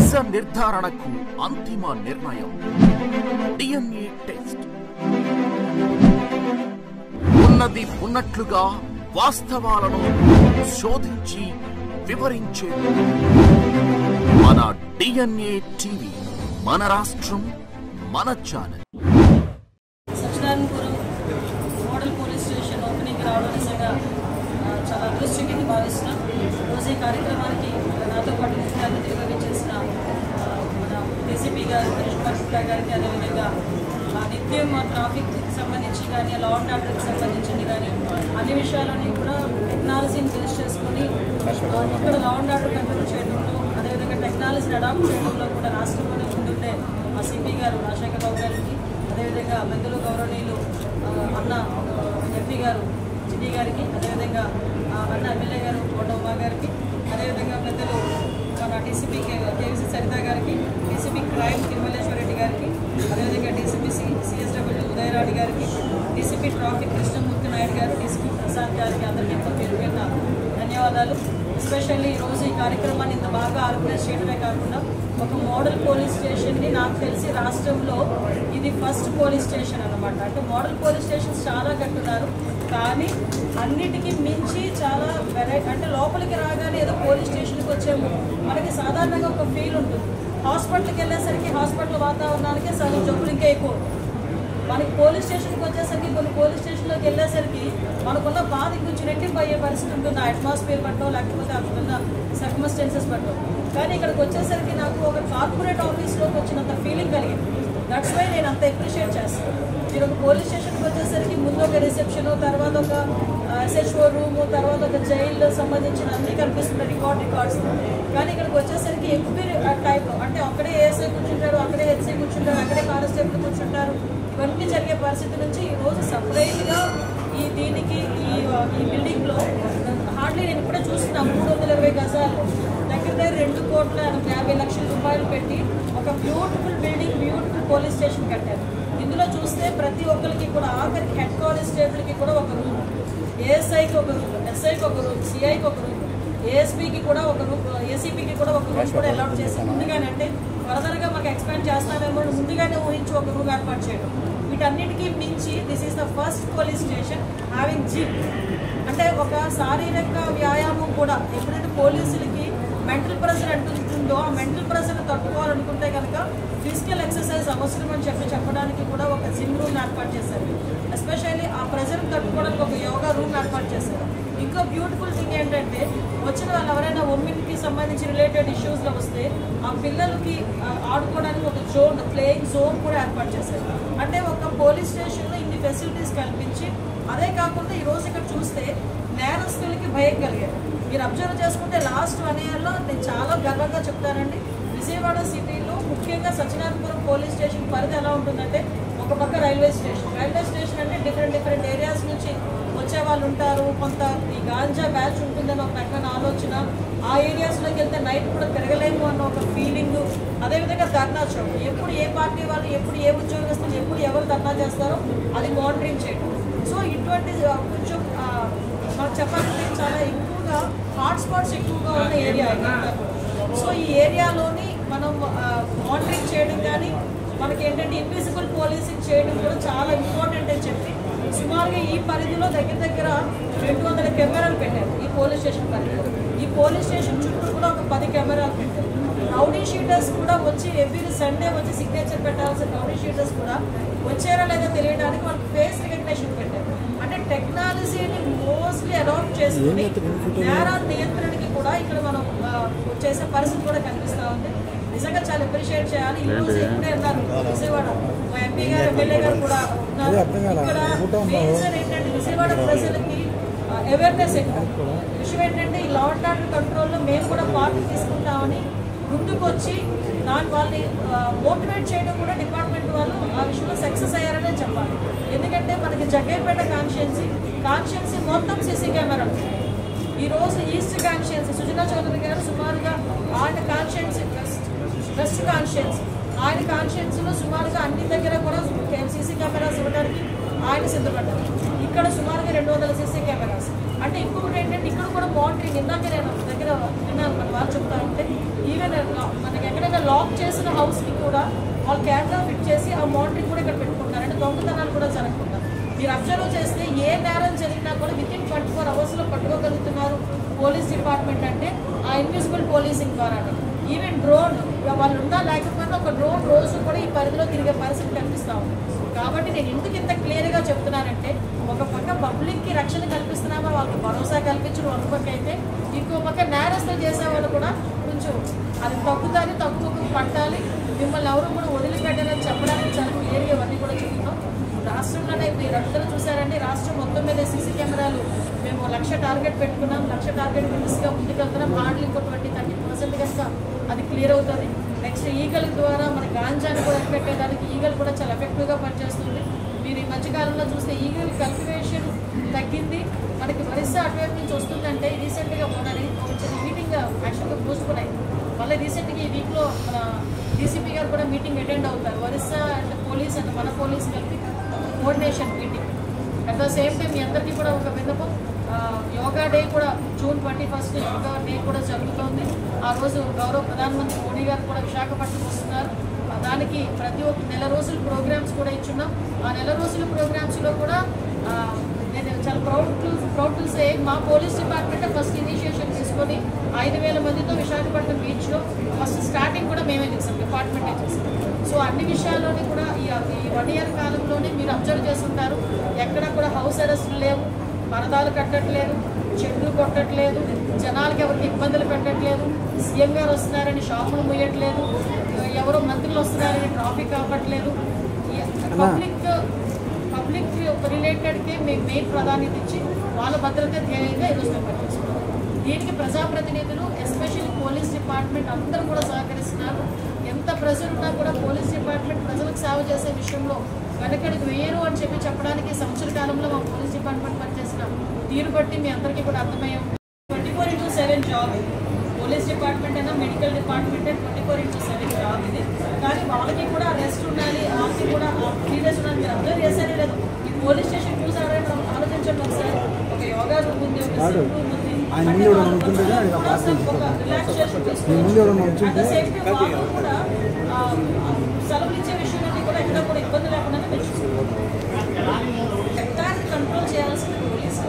నిజ నిర్ధారణకు అంతిమ నిర్ణయం DNA టెస్ట్. ఉన్నది ఉన్నట్లుగా వాస్తవాలను శోధించి వివరించే మన DNA టీవీ, మన రాష్ట్రం, మన ఛానల్. Sachidanandapuram model police station opening రావడం నిజంగా చాలా అదృష్టంగా భావిస్తున్నాం. రోజు ఈ కార్యక్రమానికి నాతో పాటు ముఖ్య అతిథిగా విచ్చేసిన మన డీసీపీ గారు కృష్ణ గారికి, అదేవిధంగా నిత్యం ట్రాఫిక్కి సంబంధించి కానీ, లా అండ్ ఆర్డర్కి సంబంధించింది కానీ అన్ని విషయాలని కూడా టెక్నాలజీని బేస్ చేసుకొని ఇక్కడ లా అండ్ ఆర్డర్ కంట్రోల్ చేయడంలో, అదేవిధంగా టెక్నాలజీని అడాప్ట్ చేయడంలో కూడా రాష్ట్రంలోనే ముందుంటే మా సిపి గారు రాజశేఖర రావు గారికి, అదేవిధంగా పెద్దలు గౌరవనీయులు అన్న ఎంపీ గారు జిడి గారికి, అదేవిధంగా అన్న ఎమ్మెల్యే గారు కోటమ్మ గారికి, అదేవిధంగా పెద్దలు మన డీసీపీ కేవీసీ సరిత గారికి, డీసీపీ క్రైమ్ తిరుమలేశ్వరరెడ్డి గారికి, అదేవిధంగా డీసీపీ సిఎస్డబ్ల్యూ ఉదయరాణి గారికి, డీసీపీ ట్రాఫిక్ కృష్ణమూర్తి నాయుడు గారు, డీసీపీ ప్రసాద్ గారికి అందరికీ ఎంతో పేరుపైన ధన్యవాదాలు. ఎస్పెషల్లీ ఈరోజు ఈ కార్యక్రమాన్ని ఇంత బాగా ఆర్గనైజ్ చేయడమే కాకుండా ఒక మోడల్ పోలీస్ స్టేషన్ని, నాకు తెలిసి రాష్ట్రంలో ఇది ఫస్ట్ పోలీస్ స్టేషన్ అన్నమాట. అంటే మోడల్ పోలీస్ స్టేషన్స్ చాలా కట్టున్నారు, కానీ అన్నిటికీ మించి చాలా వెరైటీ. అంటే లోపలికి రాగానే ఏదో పోలీస్ స్టేషన్కి వచ్చాము, మనకి సాధారణంగా ఒక ఫీల్ ఉంటుంది. హాస్పిటల్కి వెళ్ళేసరికి హాస్పిటల్ వాతావరణానికి సగం జబ్బులు ఇంకా ఎక్కువ. మనకి పోలీస్ స్టేషన్కి వచ్చేసరికి, కొన్ని పోలీస్ స్టేషన్లోకి వెళ్ళేసరికి మనకున్న బాధ కొంచెం రెట్టింపు అయ్యే పరిస్థితి ఉంటుంది. ఆ అట్మాస్ఫియర్ పట్టో, లేకపోతే అక్కడున్న సర్కమ్స్టెన్సెస్ పట్టో. కానీ ఇక్కడికి వచ్చేసరికి నాకు ఒక కార్పొరేట్ ఆఫీస్లోకి వచ్చినంత ఫీలింగ్ కలిగింది. దట్స్ వై నేను అంత అప్రిషియేట్ చేస్తాను. మీరు ఒక పోలీస్ స్టేషన్కి వచ్చేసరికి ముందు ఒక రిసెప్షన్, తర్వాత ఒక SHO రూము, తర్వాత ఒక జైల్లో సంబంధించిన అన్నీ కనిపిస్తున్నాయి, రికార్డ్స్. కానీ ఇక్కడికి వచ్చేసరికి ఎవ్రీ టైప్లో, అంటే అక్కడే ఏఎస్ఐ కూర్చుంటారు, అక్కడే హెచ్ఐ కూర్చుంటారు, అక్కడే కానిస్టేబుల్ కూర్చుంటారు. ఇవన్నీ జరిగే పరిస్థితి నుంచి ఈరోజు సపరేట్గా దీనికి ఈ బిల్డింగ్లో హార్డ్లీ నేను ఇప్పుడే చూస్తున్నాను 320 గజాలు, దగ్గర 2,50,00,000 రూపాయలు పెట్టి ఒక beautiful building, beautiful police station కట్టారు. ఇందులో చూస్తే ప్రతి ఒక్కరికి కూడా, ఆఖరికి హెడ్ కానిస్టేబుల్కి కూడా ఒక రూమ్, ఏఎస్ఐకి ఒక రూమ్, ఎస్ఐకి ఒక రూమ్, సిఐకి ఒక రూమ్, ఏఎస్పీకి కూడా ఒక రూమ్, ఏసీపీకి కూడా ఒక రూమ్ కూడా అలాట్ చేసి ముందుగానే, అంటే ఫర్దర్గా మాకు ఎక్స్పాండ్ చేస్తామేమో ముందుగానే ఊహించి ఒక రూమ్ ఏర్పాటు చేయడం. వీటన్నిటికీ మించి this is the first police station having gym. అంటే ఒక శారీరక వ్యాయామం కూడా, ఎప్పుడైతే పోలీసులకి మెంటల్ ప్రెషర్ అంటుందో ఆ మెంటల్ ప్రెషర్ తట్టుకోవాలనుకుంటే కనుక ఫిజికల్ ఎక్సర్సైజ్ అవసరం అని చెప్పడానికి కూడా ఒక జిమ్ రూమ్ ఏర్పాటు చేశారు. ఎస్పెషల్లీ ఆ ప్రెషర్ తట్టుకోవడానికి ఒక యోగా రూమ్ ఏర్పాటు చేశారు. ఇంకో బ్యూటిఫుల్ థింగ్ ఏంటంటే, వచ్చిన వాళ్ళు ఎవరైనా ఉమెన్కి సంబంధించి రిలేటెడ్ ఇష్యూస్లో వస్తే ఆ పిల్లలకి ఆడుకోవడానికి ఒక జోన్, ప్లేయింగ్ జోన్ కూడా ఏర్పాటు చేశారు. అంటే ఒక పోలీస్ స్టేషన్లో ఇన్ని ఫెసిలిటీస్ కల్పించి, అదే కాకుండా ఈరోజు ఇక్కడ చూస్తే నేరస్తులకి భయం కలిగారు. మీరు అబ్జర్వ్ చేసుకుంటే లాస్ట్ 1 yearలో నేను చాలా గర్వంగా చెప్తానండి, విజయవాడ సిటీలో ముఖ్యంగా సచిదానందపురం పోలీస్ స్టేషన్ పరిధి ఎలా ఉంటుందంటే, ఒక పక్క రైల్వే స్టేషన్ అంటే డిఫరెంట్ ఏరియాస్ నుంచి వచ్చే వాళ్ళు ఉంటారు. కొంత ఈ గాంజా బ్యాచ్ ఉంటుందని ఒక రకమైన ఆలోచన, ఆ ఏరియాస్లోకి వెళ్తే నైట్ కూడా తిరగలేము అన్న ఒక ఫీలింగ్. అదేవిధంగా ధర్నా చౌక్, ఎప్పుడు ఏ పార్టీ వాళ్ళు, ఎప్పుడు ఏ ఉద్యోగస్తులు, ఎప్పుడు ఎవరు ధర్నా చేస్తారో అది మానిటరింగ్ చేయడం. సో ఇటువంటి కొంచెం మనకు చెప్పాలంటే చాలా ఎక్కువగా హాట్స్పాట్స్ ఎక్కువగా ఉన్న ఏరియా. సో ఈ ఏరియాలోని మనం మానిటరింగ్ చేయడం కానీ, మనకి ఏంటంటే ఇన్విజిబుల్ పోలీసింగ్ చేయడం కూడా చాలా ఇంపార్టెంట్ అని చెప్పి సుమారుగా ఈ పరిధిలో దగ్గర 200 కెమెరాలు పెట్టారు ఈ పోలీస్ స్టేషన్ పరిధిలో. ఈ పోలీస్ స్టేషన్ చుట్టూ కూడా ఒక 10 కెమెరాలు పెట్టారు. రౌడీ షీటర్స్ కూడా వచ్చి ఎవ్రీ సండే వచ్చి సిగ్నేచర్ పెట్టాల్సిన రౌడీ షీటర్స్ కూడా వచ్చారా లేదా తెలియడానికి వాళ్ళకి ఫేస్ రికగ్నిషన్ పెట్టారు. అంటే టెక్నాలజీని మోస్ట్లీ అడాప్ట్ చేసుకుని నేరాల నియంత్రణకి కూడా ఇక్కడ మనం చేసే పరిస్థితి కూడా కనిపిస్తూ ఉంది. నిజంగా చాలా అప్రిషియేట్ చేయాలి. ఈరోజు ఇప్పుడే ఉన్నారు విజయవాడ మా ఎంపీ గారు, ఎమ్మెల్యే గారు కూడా ఉన్నారు. ఇక్కడ రీజన్ ఏంటంటే విజయవాడ ప్రజలకి అవేర్నెస్ ఎక్కువ. విషయం ఏంటంటే ఈ లా అండ్ ఆర్డర్ కంట్రోల్లో మేము కూడా పార్ట్ తీసుకుంటామని ముందుకు వచ్చి వాళ్ళని మోటివేట్ చేయడం కూడా డిపార్ట్మెంట్ వాళ్ళు ఆ విషయంలో సక్సెస్ అయ్యారనే చెప్పాలి. ఎందుకంటే మనకి జగ్గైపేట కాన్స్టిట్యున్సీ మొత్తం సీసీ కెమెరాలు. ఈరోజు ఈస్ట్ కాన్స్టిట్యున్సీ సుజనా చౌదరి గారు సుమారుగా ఆయన కాన్స్టిట్యున్సీ, వెస్ట్ కాన్స్టిట్యున్సీ, ఆయన కాన్స్టిట్యున్సీలో సుమారుగా అన్ని దగ్గర కూడా సీసీ కెమెరాస్ ఇవ్వడానికి ఆయన సిద్ధపడ్డారు. ఇక్కడ సుమారుగా 200 సీసీ కెమెరాస్. అంటే ఇంకొకటి ఏంటంటే ఇక్కడ కూడా మానిటరింగ్, ఇందాక నేను దగ్గర విన్నాను మన వాళ్ళు చెప్తా ఉంటే, ఈవెన్ మనకి ఎక్కడ అదేవిధంగా లాక్ చేసిన హౌస్కి కూడా వాళ్ళు కెమెరా ఫిట్ చేసి ఆ మానిటరింగ్ కూడా ఇక్కడ పెట్టుకుంటారు. అంటే దొంగతనాలు కూడా జరగకుండా మీరు అబ్జర్వ్ చేస్తే ఏ నేరం జరిగినా కూడా వితిన్ 24 అవర్స్లో పట్టుకోగలుగుతున్నారు పోలీస్ డిపార్ట్మెంట్. అంటే ఆ ఇన్విజిబుల్ పోలీసింగ్ ద్వారా ఈవెన్ డ్రోన్ వాళ్ళు ఉన్నా లేకపోయినా ఒక డ్రోన్ రోజు కూడా ఈ పరిధిలో తిరిగే పరిస్థితి కనిపిస్తూ ఉంది. కాబట్టి నేను ఎందుకు ఇంత క్లియర్గా చెప్తున్నానంటే ఒక పక్క పబ్లిక్కి రక్షణ కల్పిస్తున్నామో వాళ్ళకి భరోసా కల్పించడం ఒక పక్క అయితే, ఇంకో పక్క నేరస్తులు చేసే వాళ్ళు కూడా కొంచెం అది తగ్గుతుంది, తక్కువ పట్టాలి, మిమ్మల్ని ఎవరు కూడా వదిలిపెట్టాలని చెప్పడానికి చాలా క్లియర్గా ఇవన్నీ కూడా చెప్తున్నాం. రాష్ట్రంలోనే మీరు అందరూ చూసారండి, రాష్ట్రం మొత్తం మీద సీసీ కెమెరాలు మేము 1,00,000 టార్గెట్ పెట్టుకున్నాం. 1,00,000 టార్గెట్ దిశగా ముందుకెళ్తున్నాం. హార్డ్లీ ఇంకో 20-30% కనుక అది క్లియర్ అవుతుంది. నెక్స్ట్ ఈగల్ ద్వారా మన గాంజాని కూడా పెట్టేదానికి ఈగల్ కూడా చాలా ఎఫెక్టివ్గా పనిచేస్తుంది. మీరు ఈ మధ్యకాలంలో చూస్తే ఈగల్ కల్టివేషన్ తగ్గింది. మనకి ఒరిస్సా అటువైపు నుంచి వస్తుందంటే రీసెంట్గా మొన్నని ఒక చిన్న మీటింగ్ యాక్చువల్గా పోస్ట్పోన్ అయింది. మళ్ళీ రీసెంట్గా ఈ వీక్లో మన డీసీపీ గారు కూడా మీటింగ్ అటెండ్ అవుతారు. ఒరిస్సా అండ్ పోలీస్ అండ్ మన పోలీస్ కలిపి coordination meeting. At the same time మీ అందరికీ కూడా ఒక విన్నపం, యోగా డే కూడా June 21 యోగా డే కూడా జరుగుతుంది. ఆ రోజు గౌరవ ప్రధానమంత్రి మోడీ గారు కూడా విశాఖపట్నం వస్తున్నారు. దానికి ప్రతి ఒక్క నెల రోజుల ప్రోగ్రామ్స్ కూడా ఇచ్చున్నాం. ఆ నెల రోజుల ప్రోగ్రామ్స్లో కూడా నేను చాలా ప్రౌడ్ టు సే మా పోలీస్ డిపార్ట్మెంట్ ఫస్ట్ ఇనిషియేషన్ తీసుకొని 5,000 మందితో విశాఖపట్నం బీచ్లో ఫస్ట్ స్టార్టింగ్ కూడా మేమే చేసాం, డిపార్ట్మెంటే చేసాం. సో అన్ని విషయాల్లోని కూడా ఈ 1 ఇయర్ కాలంలోనే మీరు అబ్జర్వ్ చేస్తుంటారు, ఎక్కడ కూడా హౌస్ అరెస్టులు లేవు, పరదాలు కట్టట్లేదు, చెట్లు కొట్టట్లేదు, జనాలకి ఎవరికి ఇబ్బందులు పెట్టట్లేదు, సీఎం గారు వస్తున్నారని షాపులు ముయ్యట్లేదు, ఎవరో మంత్రులు వస్తున్నారని ట్రాఫిక్ ఆపట్లేదు. పబ్లిక్ రిలేటెడ్కి మేము మెయిన్ ప్రాధాన్యత ఇచ్చి వాళ్ళ భద్రత ధ్యేయంగా ఈరోజు మేము పనిచేస్తున్నాం. దీనికి ప్రజాప్రతినిధులు ఎస్పెషల్లీ పోలీస్ డిపార్ట్మెంట్ అందరూ కూడా సహకరిస్తున్నారు. ఎంత ప్రెజర్ ఉన్నా కూడా పోలీస్ డిపార్ట్మెంట్ ప్రజలకు సేవ చేసే విషయంలో వెనకడికి వేయరు అని చెప్పడానికి సంవత్సర కాలంలో మా పోలీస్ డిపార్ట్మెంట్ పనిచేసిన తీరు బట్టి మీ అందరికీ కూడా అర్థమయ్యే 24/7 జాబ్. పోలీస్ డిపార్ట్మెంట్ అయినా మెడికల్ డిపార్ట్మెంట్ 24/7 జాబ్ ఇది. కానీ వాళ్ళకి కూడా రెస్ట్ ఉండాలి, వాళ్ళకి కూడా సీరియస్ ఉండాలి. మీరు అబ్జర్వ్ చేశారే లేదు, ఈ పోలీస్ స్టేషన్ చూసారని ఆలోచించండి ఒకసారి. ఒక యోగా రూమ్ ఉంది, ఒక సిమ్ రూమ్ ఉంది, ఒక రిలాక్సేషన్ తీసుకుంటే సేఫ్టీ వాళ్ళు కూడా సెలవులు ఇచ్చే విషయాన్ని కూడా ఎక్కడ కూడా ఇబ్బంది లేకుండా చట్టాన్ని కంట్రోల్ చేయాల్సిన పోలీసు.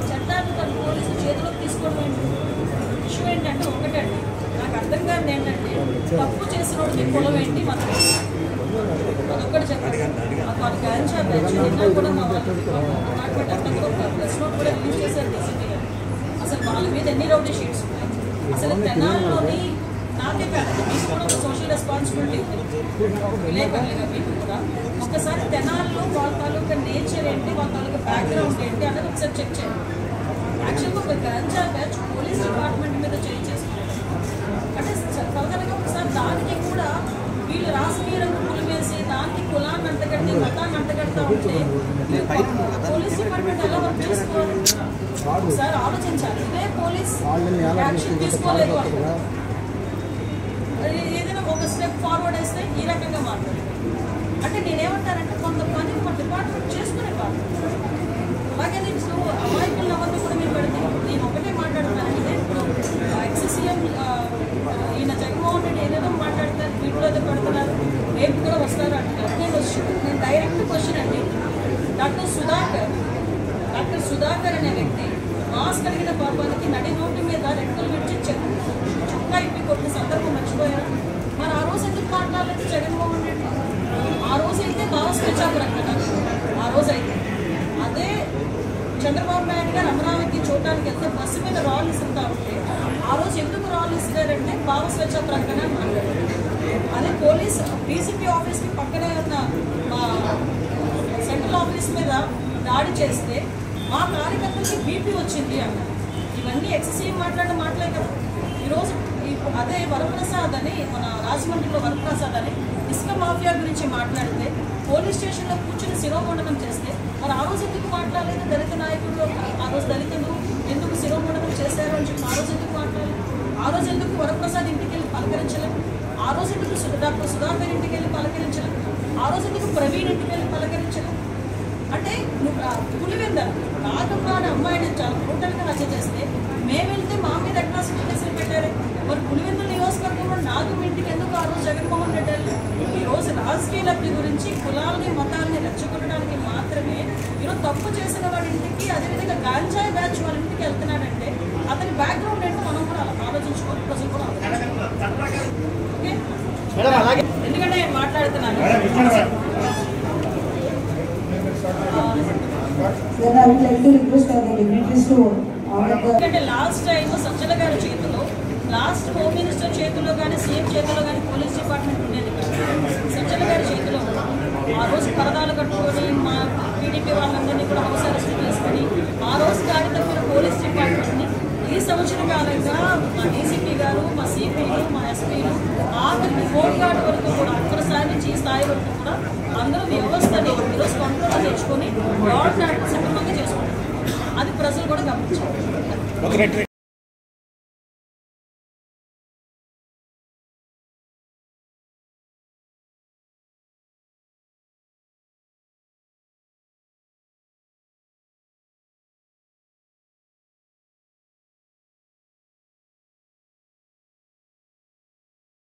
చట్టాన్ని పోలీసు చేతిలోకి తీసుకోవడం ఇష్యూ ఏంటంటే ఒకటండి, నాకు అర్థం కాదు ఏంటంటే తప్పు చేసిన వాడికి కులం ఏంటి మనం అదొక్కటి చెప్పండి. వాళ్ళు గాంజా బ్యాచ్ నిన్న కూడా మా డిపార్ట్మెంట్ అంతా కూడా ఒక ప్రెస్ నోట్ కూడా రిలీజ్ చేశారు డీసీపీ గారు. అసలు వాళ్ళ మీద ఎన్ని రౌడీ షీట్స్ ఉన్నాయి, అసలు తెనాల్లోని నాకే కాదు మీకు కూడా ఒక సోషల్ రెస్పాన్సిబిలిటీ ఉంది విలేకరులుగా మీకు కూడా. ఒక్కసారి తెనాల్లో వాళ్ళ తాలూకా నేచర్ ఏంటి, వాళ్ళ తాలూకా బ్యాక్గ్రౌండ్ ఏంటి అన్నది ఒకసారి చెక్ చేయండి. యాక్చువల్గా ఒక గాంజా బ్యాచ్ పోలీస్ డిపార్ట్మెంట్ మీద చేస్తున్నారు అంటే ఫర్దర్గా ఒకసారి దానికి కూడా వీళ్ళు రాజకీయ రంగులు వేసి దానికి కులాన్ని అంటగట్టి మతాన్ని అంటగడతా ఉంటే పోలీస్ డిపార్ట్మెంట్ ఎలా వర్క్ చేసుకోవాలి ఒకసారి ఆలోచించాలి. ఇదే పోలీస్ యాక్షన్ తీసుకోలేదు, ఏదైనా ఒక స్టెప్ ఫార్వర్డ్ వేస్తే ఈ రకంగా మాట్లాడారు. అంటే నేనేమంటానంటే కొంతమంది మా డిపార్ట్మెంట్ చేసుకునే కాదు. అలాగే నేను అమాయకుల ఎవరిని కూడా మీరు పెడితే నేను ఒకటే మాట్లాడుతున్నానంటే ఇప్పుడు ఎక్స్సీఎం ఈయన జగన్మోహన్ రెడ్డి ఏదేదో మాట్లాడతారు, వీటిలో ఏదో పెడుతున్నారు, రేపు కూడా వస్తారు అంటున్నారు. నేను డైరెక్ట్ క్వశ్చన్ అండి, డాక్టర్ సుధాకర్ అనే వ్యక్తి మాస్క్ కలిగిన పాపానికి నడి రోడ్డు మీద రెక్కలు విడిచి చుక్కా ఇప్పి కొట్టిన సందర్భం మర్చిపోయారు. మరి ఆ రోజు ఎందుకు మాట్లాడలేదు జగన్మోహన్ రెడ్డి? ఆ రోజు అయితే భావస్వచ్ఛాపురం కదా, ఆ రోజు అయితే అదే చంద్రబాబు నాయుడు గారు అమరావతి చూడడానికి వెళ్తే బస్సు మీద రాళ్ళు ఇస్తుంటా ఉంటే ఆ రోజు ఎందుకు రాళ్ళు ఇస్తున్నారంటే భావస్వచ్ఛ ప్రకటన మాట్లాడారు. అదే పోలీస్ డీసీపీ ఆఫీస్కి పక్కనే ఉన్న మా సెంట్రల్ ఆఫీస్ మీద దాడి చేస్తే మా కార్యకర్తలకి బీపీ వచ్చింది అన్నారు. ఇవన్నీ ఎక్సీఎం మాట్లాడిన మాటలే కదా. ఈరోజు అదే వరప్రసాద్ అని మన రాజమండ్రిలో వరప్రసాద్ అని ఇసుక మాఫియా గురించి మాట్లాడితే పోలీస్ స్టేషన్లో కూర్చుని శిరోమండనం చేస్తే మరి ఆ రోజు ఎందుకు మాట్లాడలేదు? దళిత నాయకులు ఆ రోజు దళితులు ఎందుకు శిరోమండనం చేశారు అని చెప్పి ఆ రోజు ఎందుకు మాట్లాడలేదు? ఆ రోజు ఎందుకు వరప్రసాద్ ఇంటికి వెళ్ళి పలకరించలేదు? ఆ రోజు ఎందుకు డాక్టర్ సుధాకర్ ఇంటికి వెళ్ళి పలకరించలేదు? ఆ రోజు ఎందుకు ప్రవీణ్ ఇంటికి వెళ్ళి పలకరించలేదు? అంటే పులివెంద నాగమ్మ అనే అమ్మాయిని చాలా టోటల్గా హత్య చేస్తే మేము వెళ్తే మా మీద అట్రాసిటీ కేసులు పెట్టారు. మరి పులివెందుల నియోజకవర్గంలో నాగమ్మ ఇంటికి కులాలని మతాలని రెచ్చగొట్టడానికి మాత్రమే ఈరోజు తప్పు చేసిన వాడి ఇంటికి అదేవిధంగా గాంజాయి బ్యాచ్ వాళ్ళ ఇంటికి వెళ్తున్నాడంటే అతని బ్యాక్గ్రౌండ్ ఏంటో మనం కూడా ఆలోచించుకోవాలి, ప్రజలు కూడా ఓకే. ఎందుకంటే నేను మాట్లాడుతున్నాను ఎందుకంటే లాస్ట్ టైం సజ్జల గారి చేతిలో, లాస్ట్ హోమ్ మినిస్టర్ చేతిలో కానీ సీఎం చేతిలో కానీ పోలీస్ డిపార్ట్మెంట్ ఉండేది కాదు, సజ్జల గారి చేతిలో ఆ రోజు పరదాలు కట్టుకొని మా టీడీపీ వాళ్ళందరినీ కూడా హౌస్ అరెస్ట్ చేసుకొని ఆ రోజు గాడి తప్పిన పోలీస్ డిపార్ట్మెంట్ని ఈ సంవత్సర కాలంగా మా డీసీపీ గారు, మా సిపిలు, మా ఎస్పీలు ఆఖరికి హోమ్ గార్డ్ వరకు కూడా అక్కడ స్థాయి నుంచి ఈ స్థాయి వరకు కూడా అందరూ వ్యవస్థని ఈరోజు కంట్రోల్లో తెచ్చుకొని గవర్నమెంట్ సక్రమంగా చేసుకుంటారు. అది ప్రజలు కూడా గమనించారు.